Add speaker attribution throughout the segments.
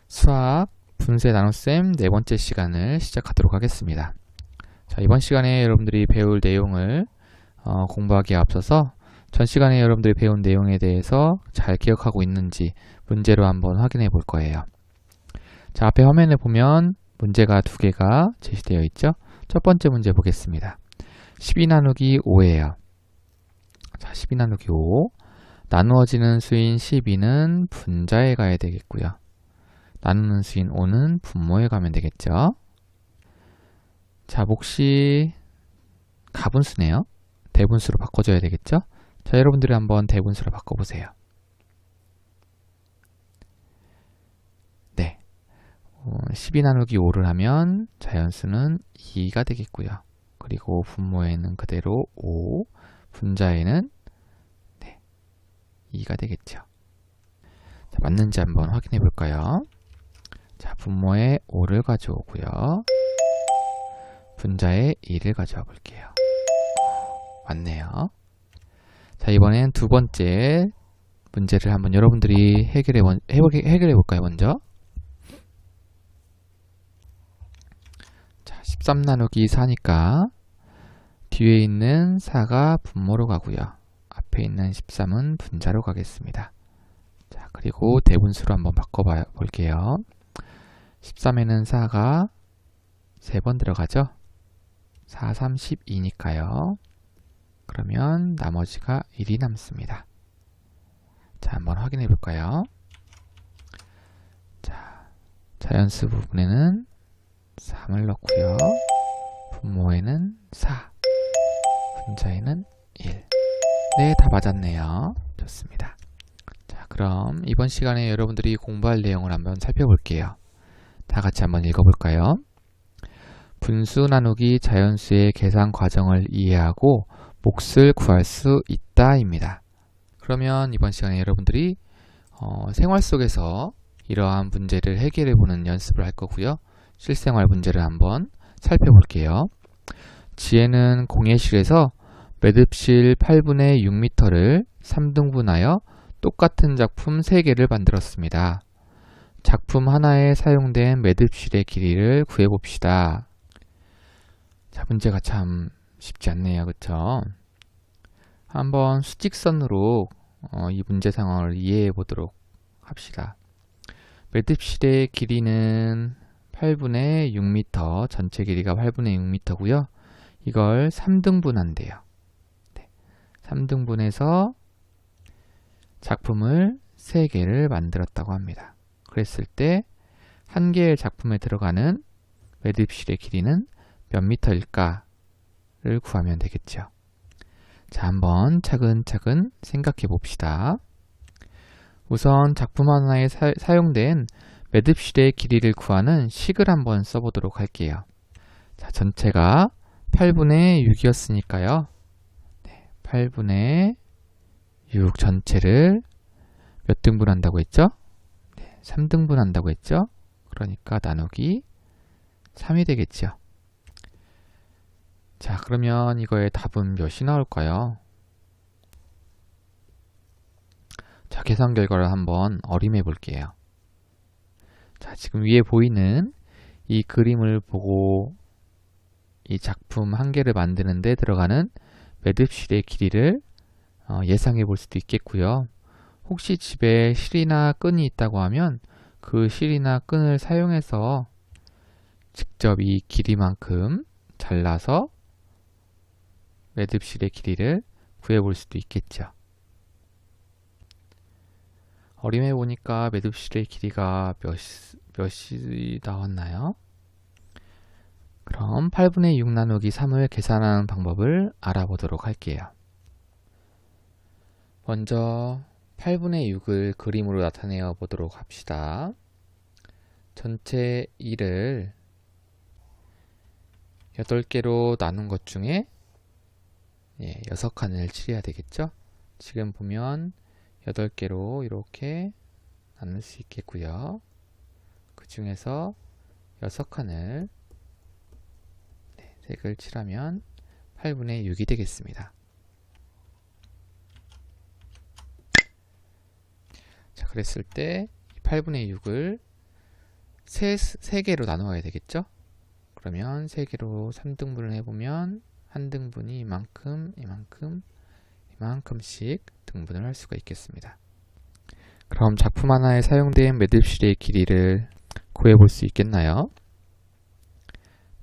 Speaker 1: 수학 분수의 나눗셈 네 번째 시간을 시작하도록 하겠습니다. 자, 이번 시간에 여러분들이 배울 내용을 공부하기에 앞서서 전 시간에 여러분들이 배운 내용에 대해서 잘 기억하고 있는지 문제로 한번 확인해 볼 거예요. 자, 앞에 화면에 보면 문제가 두 개가 제시되어 있죠. 첫 번째 문제 보겠습니다. 12 나누기 5예요. 자, 12 나누기 5. 나누어지는 수인 12는 분자에 가야 되겠고요. 나누는 수인 5는 분모에 가면 되겠죠. 자, 몫이 가분수네요. 대분수로 바꿔줘야 되겠죠. 자, 여러분들이 한번 대분수로 바꿔보세요. 네, 12 나누기 5를 하면 자연수는 2가 되겠고요. 그리고 분모에는 그대로 5, 분자에는 2가 되겠죠. 자, 맞는지 한번 확인해 볼까요? 자, 분모에 5를 가져오고요. 분자에 2를 가져와 볼게요. 맞네요. 자, 이번엔 두 번째 문제를 한번 여러분들이 해결해 볼까요, 먼저? 자, 13 나누기 4니까 뒤에 있는 4가 분모로 가고요. 앞에 있는 13은 분자로 가겠습니다. 자, 그리고 대분수로 한번 바꿔 볼게요. 13에는 4가 3번 들어가죠? 4, 32니까요. 그러면 나머지가 1이 남습니다. 자, 한번 확인해 볼까요? 자, 자연수 부분에는 3을 넣고요. 분모에는 4, 분자에는 1. 네, 다 맞았네요. 좋습니다. 자, 그럼 이번 시간에 여러분들이 공부할 내용을 한번 살펴볼게요. 다 같이 한번 읽어볼까요? 분수 나누기 자연수의 계산 과정을 이해하고 몫을 구할 수 있다입니다. 그러면 이번 시간에 여러분들이 생활 속에서 이러한 문제를 해결해 보는 연습을 할 거고요. 실생활 문제를 한번 살펴볼게요. 지혜는 공예실에서 매듭실 8분의 6m를 3등분하여 똑같은 작품 3개를 만들었습니다. 작품 하나에 사용된 매듭실의 길이를 구해봅시다. 자, 문제가 참 쉽지 않네요. 그쵸? 한번 수직선으로 이 문제 상황을 이해해 보도록 합시다. 매듭실의 길이는 8분의 6m, 전체 길이가 8분의 6m고요. 이걸 3등분한대요. 3등분해서 작품을 3개를 만들었다고 합니다. 그랬을 때 한 개의 작품에 들어가는 매듭실의 길이는 몇 미터일까를 구하면 되겠죠. 자, 한번 차근차근 생각해 봅시다. 우선 작품 하나에 사용된 매듭실의 길이를 구하는 식을 한번 써보도록 할게요. 자, 전체가 8분의 6이었으니까요. 8분의 6 전체를 몇 등분 한다고 했죠? 3등분 한다고 했죠? 그러니까 나누기 3이 되겠죠. 자, 그러면 이거의 답은 몇이 나올까요? 자, 계산 결과를 한번 어림해 볼게요. 자, 지금 위에 보이는 이 그림을 보고 이 작품 한 개를 만드는 데 들어가는 매듭실의 길이를 예상해 볼 수도 있겠고요. 혹시 집에 실이나 끈이 있다고 하면 그 실이나 끈을 사용해서 직접 이 길이만큼 잘라서 매듭실의 길이를 구해볼 수도 있겠죠. 어림해 보니까 매듭실의 길이가 몇이 나왔나요? 그럼 8분의 6 나누기 3을 계산하는 방법을 알아보도록 할게요. 먼저 8분의 6을 그림으로 나타내어 보도록 합시다. 전체 1을 8개로 나눈 것 중에 6칸을 칠해야 되겠죠? 지금 보면 8개로 이렇게 나눌 수 있겠고요. 그 중에서 6칸을 색을 칠하면 8분의 6이 되겠습니다. 자, 그랬을 때 8분의 6을 세 개로 나누어야 되겠죠? 그러면 3개로 3등분을 해보면 한 등분이 이만큼, 이만큼, 이만큼씩 등분을 할 수가 있겠습니다. 그럼 작품 하나에 사용된 매듭실의 길이를 구해볼 수 있겠나요?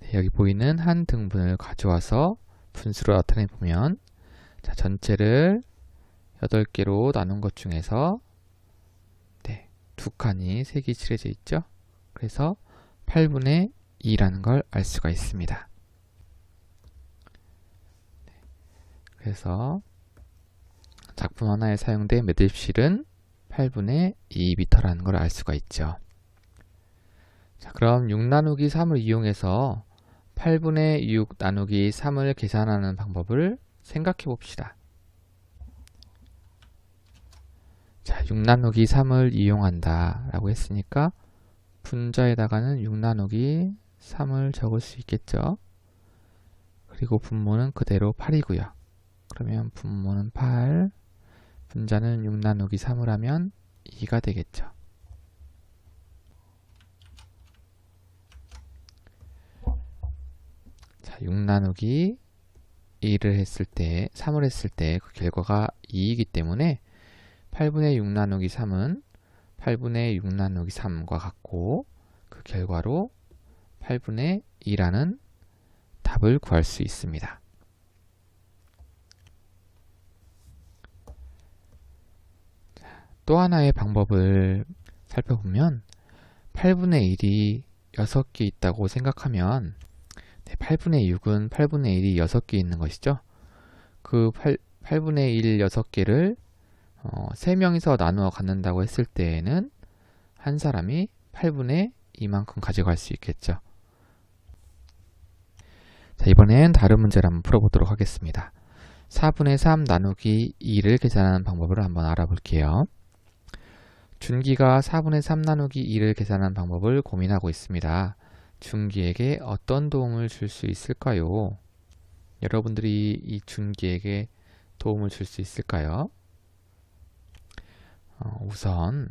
Speaker 1: 네, 여기 보이는 한 등분을 가져와서 분수로 나타내보면 자, 전체를 8개로 나눈 것 중에서 네, 2칸이 색이 칠해져 있죠? 그래서 8분의 2라는 걸 알 수가 있습니다. 네, 그래서 작품 하나에 사용된 매듭실은 8분의 2m라는 걸 알 수가 있죠. 자, 그럼 6 나누기 3을 이용해서 8분의 6 나누기 3을 계산하는 방법을 생각해 봅시다. 자, 6 나누기 3을 이용한다 라고 했으니까 분자에다가는 6 나누기 3을 적을 수 있겠죠. 그리고 분모는 그대로 8이고요. 그러면 분모는 8, 분자는 6 나누기 3을 하면 2가 되겠죠. 자, 6 나누기 2를 했을 때, 3을 했을 때 그 결과가 2이기 때문에 8분의 6 나누기 3은 8분의 6 나누기 3과 같고 그 결과로 8분의 2라는 답을 구할 수 있습니다. 또 하나의 방법을 살펴보면 8분의 1이 6개 있다고 생각하면 8분의 6은 8분의 1이 6개 있는 것이죠. 그 8분의 1 6개를 3명이서 나누어 갖는다고 했을 때에는 한 사람이 8분의 2만큼 가져갈 수 있겠죠. 자, 이번엔 다른 문제를 한번 풀어보도록 하겠습니다. 4분의 3 나누기 2를 계산하는 방법을 한번 알아볼게요. 준기가 4분의 3 나누기 2를 계산하는 방법을 고민하고 있습니다. 준기에게 어떤 도움을 줄 수 있을까요? 여러분들이 이 준기에게 도움을 줄 수 있을까요? 우선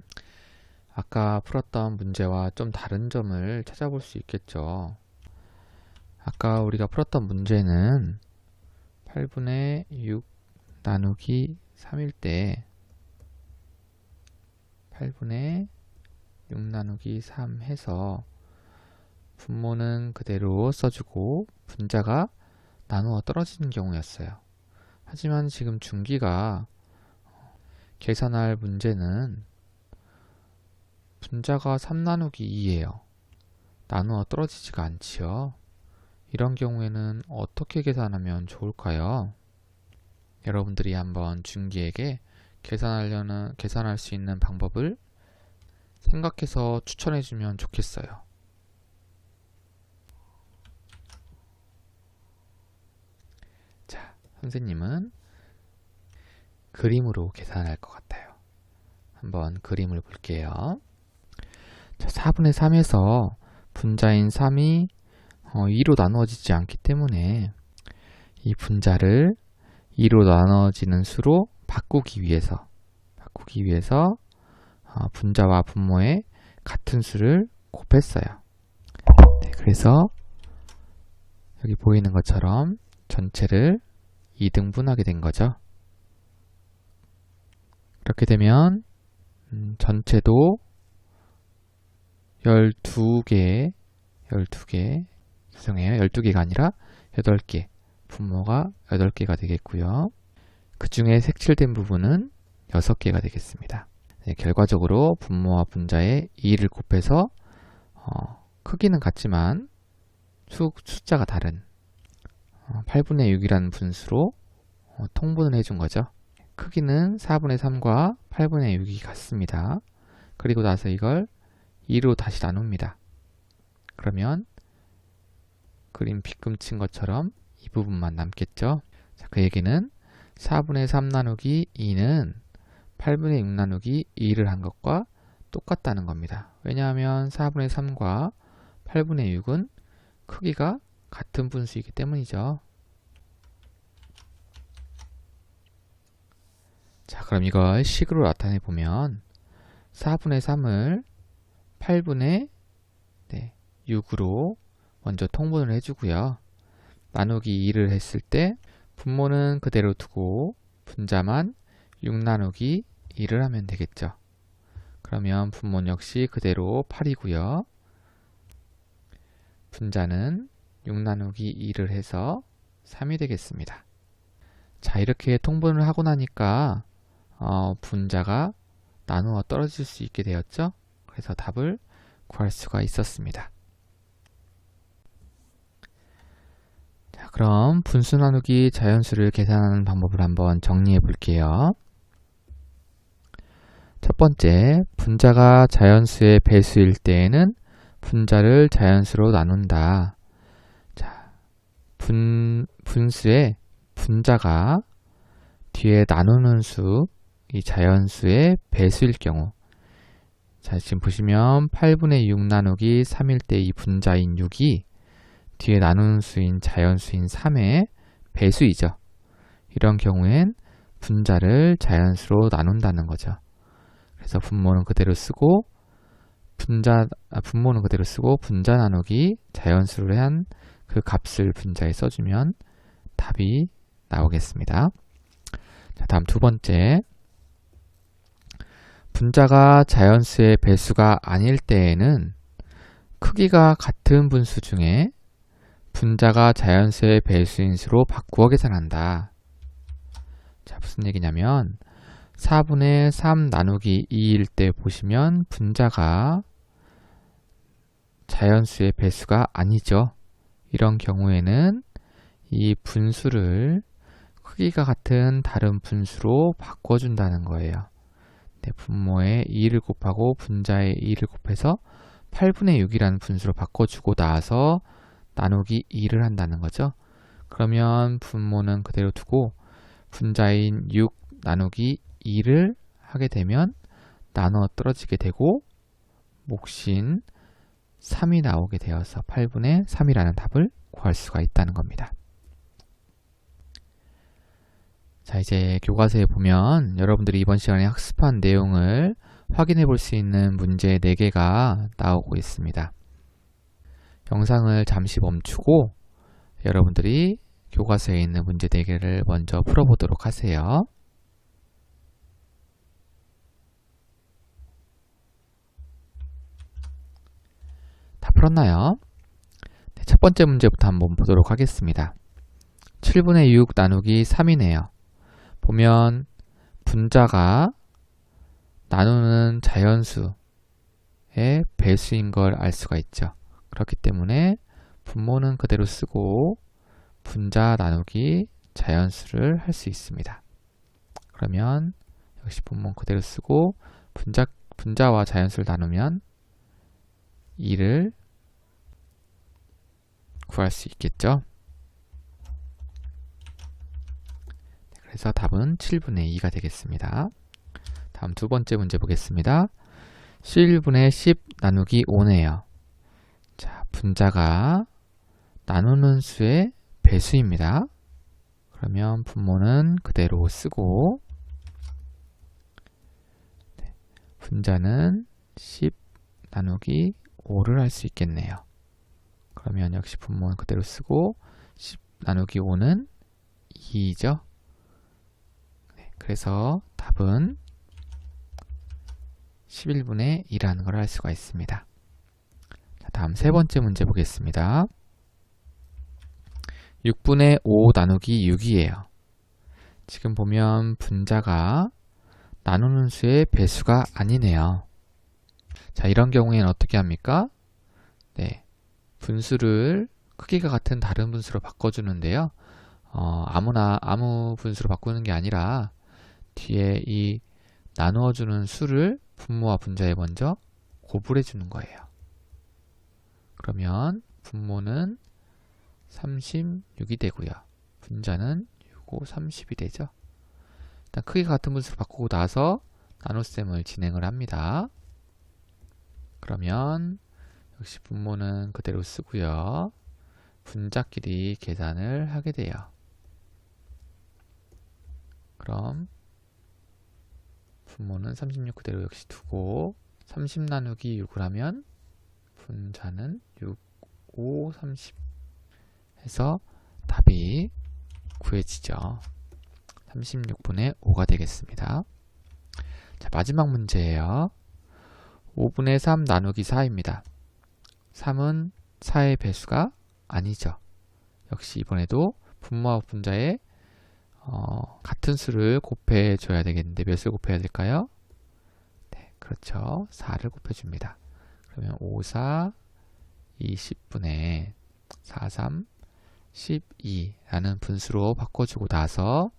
Speaker 1: 아까 풀었던 문제와 좀 다른 점을 찾아볼 수 있겠죠. 아까 우리가 풀었던 문제는 8분의 6 나누기 3일 때 8분의 6 나누기 3 해서 분모는 그대로 써주고 분자가 나누어 떨어지는 경우였어요. 하지만 지금 준기가 계산할 문제는 분자가 3 나누기 2예요. 나누어 떨어지지가 않지요. 이런 경우에는 어떻게 계산하면 좋을까요? 여러분들이 한번 준기에게 계산할 수 있는 방법을 생각해서 추천해주면 좋겠어요. 자, 선생님은 그림으로 계산할 것 같아요. 한번 그림을 볼게요. 자, 4분의 3에서 분자인 3이 2로 나누어지지 않기 때문에 이 분자를 2로 나눠지는 수로 바꾸기 위해서 분자와 분모에 같은 수를 곱했어요. 네, 그래서 여기 보이는 것처럼 전체를 2등분하게 된 거죠. 이렇게 되면 전체도 12개, 죄송해요. 12개가 아니라 8개, 분모가 8개가 되겠고요. 그 중에 색칠된 부분은 6개가 되겠습니다. 네, 결과적으로 분모와 분자의 2를 곱해서 크기는 같지만 숫자가 다른 8분의 6이라는 분수로 통분을 해준 거죠. 크기는 4분의 3과 8분의 6이 같습니다. 그리고 나서 이걸 2로 다시 나눕니다. 그러면 그림 빗금친 것처럼 이 부분만 남겠죠. 자, 그 얘기는 4분의 3 나누기 2는 8분의 6 나누기 2를 한 것과 똑같다는 겁니다. 왜냐하면 4분의 3과 8분의 6은 크기가 같은 분수이기 때문이죠. 자, 그럼 이걸 식으로 나타내 보면 4분의 3을 8분의 네, 6으로 먼저 통분을 해주고요. 나누기 2를 했을 때 분모는 그대로 두고 분자만 6 나누기 2를 하면 되겠죠. 그러면 분모는 역시 그대로 8이고요. 분자는 6 나누기 2를 해서 3이 되겠습니다. 자, 이렇게 통분을 하고 나니까 분자가 나누어 떨어질 수 있게 되었죠. 그래서 답을 구할 수가 있었습니다. 자, 그럼 분수 나누기 자연수를 계산하는 방법을 한번 정리해 볼게요. 첫 번째, 분자가 자연수의 배수일 때에는 분자를 자연수로 나눈다. 자, 분수의 분자가 뒤에 나누는 수, 이 자연수의 배수일 경우, 자, 지금 보시면 8분의 6 나누기 3일 때 이 분자인 6이 뒤에 나누는 수인 자연수인 3의 배수이죠. 이런 경우엔 분자를 자연수로 나눈다는 거죠. 그래서 분모는 그대로 쓰고 분모는 그대로 쓰고 분자 나누기 자연수를 한 그 값을 분자에 써주면 답이 나오겠습니다. 자, 다음 두 번째, 분자가 자연수의 배수가 아닐 때에는 크기가 같은 분수 중에 분자가 자연수의 배수인 수로 바꾸어 계산한다. 자, 무슨 얘기냐면 4분의 3 나누기 2일 때 보시면 분자가 자연수의 배수가 아니죠. 이런 경우에는 이 분수를 크기가 같은 다른 분수로 바꿔준다는 거예요. 네, 분모에 2를 곱하고 분자에 2를 곱해서 8분의 6이라는 분수로 바꿔주고 나서 나누기 2를 한다는 거죠. 그러면 분모는 그대로 두고 분자인 6 나누기 2를 하게 되면 나누어 떨어지게 되고 몫인 3이 나오게 되어서 8분의 3이라는 답을 구할 수가 있다는 겁니다. 자, 이제 교과서에 보면 여러분들이 이번 시간에 학습한 내용을 확인해 볼 수 있는 문제 4개가 나오고 있습니다. 영상을 잠시 멈추고 여러분들이 교과서에 있는 문제 4개를 먼저 풀어보도록 하세요. 다 풀었나요? 네, 첫 번째 문제부터 한번 보도록 하겠습니다. 7분의 6 나누기 3이네요. 보면 분자가 나누는 자연수의 배수인 걸 알 수가 있죠. 그렇기 때문에 분모는 그대로 쓰고 분자 나누기 자연수를 할 수 있습니다. 그러면 역시 분모 그대로 쓰고 분자와 자연수를 나누면 2를 구할 수 있겠죠. 그래서 답은 7분의 2가 되겠습니다. 다음 두 번째 문제 보겠습니다. 11분의 10 나누기 5네요. 자, 분자가 나누는 수의 배수입니다. 그러면 분모는 그대로 쓰고 분자는 10 나누기 5를 할 수 있겠네요. 그러면 역시 분모는 그대로 쓰고 10 나누기 5는 2죠. 네, 그래서 답은 11분의 2라는 걸 할 수가 있습니다. 자, 다음 세 번째 문제 보겠습니다. 6분의 5 나누기 6이에요. 지금 보면 분자가 나누는 수의 배수가 아니네요. 자, 이런 경우에는 어떻게 합니까? 네, 분수를 크기가 같은 다른 분수로 바꿔주는데요. 아무 분수로 바꾸는 게 아니라 뒤에 이 나누어주는 수를 분모와 분자에 먼저 곱을 해주는 거예요. 그러면 분모는 36이 되고요. 분자는 6, 5, 30이 되죠. 일단 크기가 같은 분수로 바꾸고 나서 나눗셈을 진행을 합니다. 그러면 역시 분모는 그대로 쓰고요. 분자끼리 계산을 하게 돼요. 그럼 분모는 36 그대로 역시 두고 30 나누기 6을 하면 분자는 6, 5, 30 해서 답이 구해지죠. 36분의 5가 되겠습니다. 자, 마지막 문제예요. 5분의 3 나누기 4입니다. 3은 4의 배수가 아니죠. 역시 이번에도 분모와 분자에 같은 수를 곱해줘야 되겠는데 몇을 곱해야 될까요? 네, 그렇죠. 4를 곱해줍니다. 그러면 5, 4, 20분의 4, 3, 12라는 분수로 바꿔주고 나서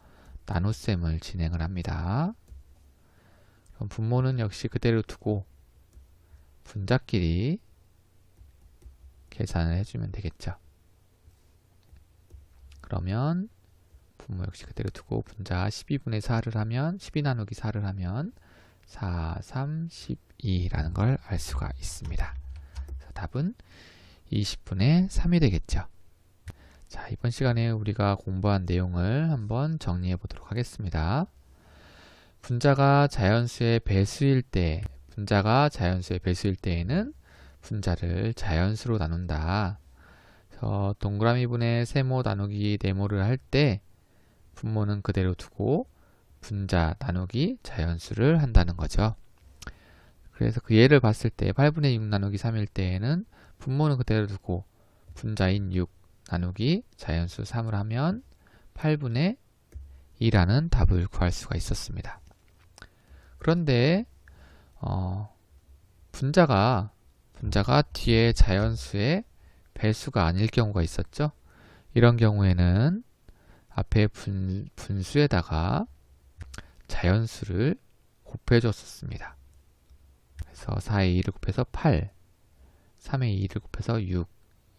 Speaker 1: 나눗셈을 진행을 합니다. 그럼 분모는 역시 그대로 두고 분자끼리 계산을 해주면 되겠죠. 그러면 분모 역시 그대로 두고 분자 12분의 4를 하면 12 나누기 4를 하면 4, 3, 12라는 걸 알 수가 있습니다. 그래서 답은 20분의 3이 되겠죠. 자, 이번 시간에 우리가 공부한 내용을 한번 정리해 보도록 하겠습니다. 분자가 자연수의 배수일 때에는 분자를 자연수로 나눈다. 동그라미 분의 세모 나누기 네모를 할 때 분모는 그대로 두고 분자 나누기 자연수를 한다는 거죠. 그래서 그 예를 봤을 때 8분의 6 나누기 3일 때에는 분모는 그대로 두고 분자인 6 나누기 자연수 3을 하면 8분의 2라는 답을 구할 수가 있었습니다. 그런데 분자가 뒤에 자연수의 배수가 아닐 경우가 있었죠. 이런 경우에는 앞에 분수에다가 자연수를 곱해줬었습니다. 그래서 4의 2를 곱해서 8, 3의 2를 곱해서 6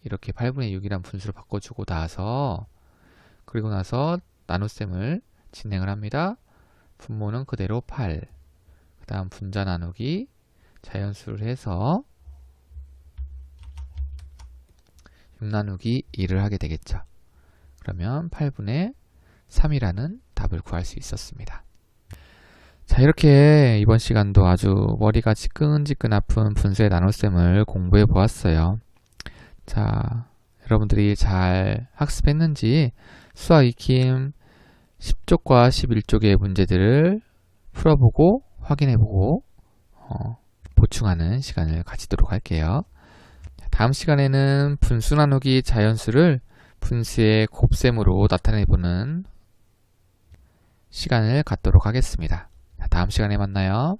Speaker 1: 이렇게 8분의 6이란 분수로 바꿔주고 그리고 나서 나눗셈을 진행을 합니다. 분모는 그대로 8, 그 다음 분자 나누기 자연수를 해서 6 나누기 2를 하게 되겠죠. 그러면 8분의 3이라는 답을 구할 수 있었습니다. 자, 이렇게 이번 시간도 아주 머리가 지끈지끈 아픈 분수의 나눗셈을 공부해 보았어요. 자, 여러분들이 잘 학습했는지 수학 익힘 10쪽과 11쪽의 문제들을 풀어보고 확인해보고 보충하는 시간을 가지도록 할게요. 다음 시간에는 분수 나누기 자연수를 분수의 곱셈으로 나타내보는 시간을 갖도록 하겠습니다. 다음 시간에 만나요.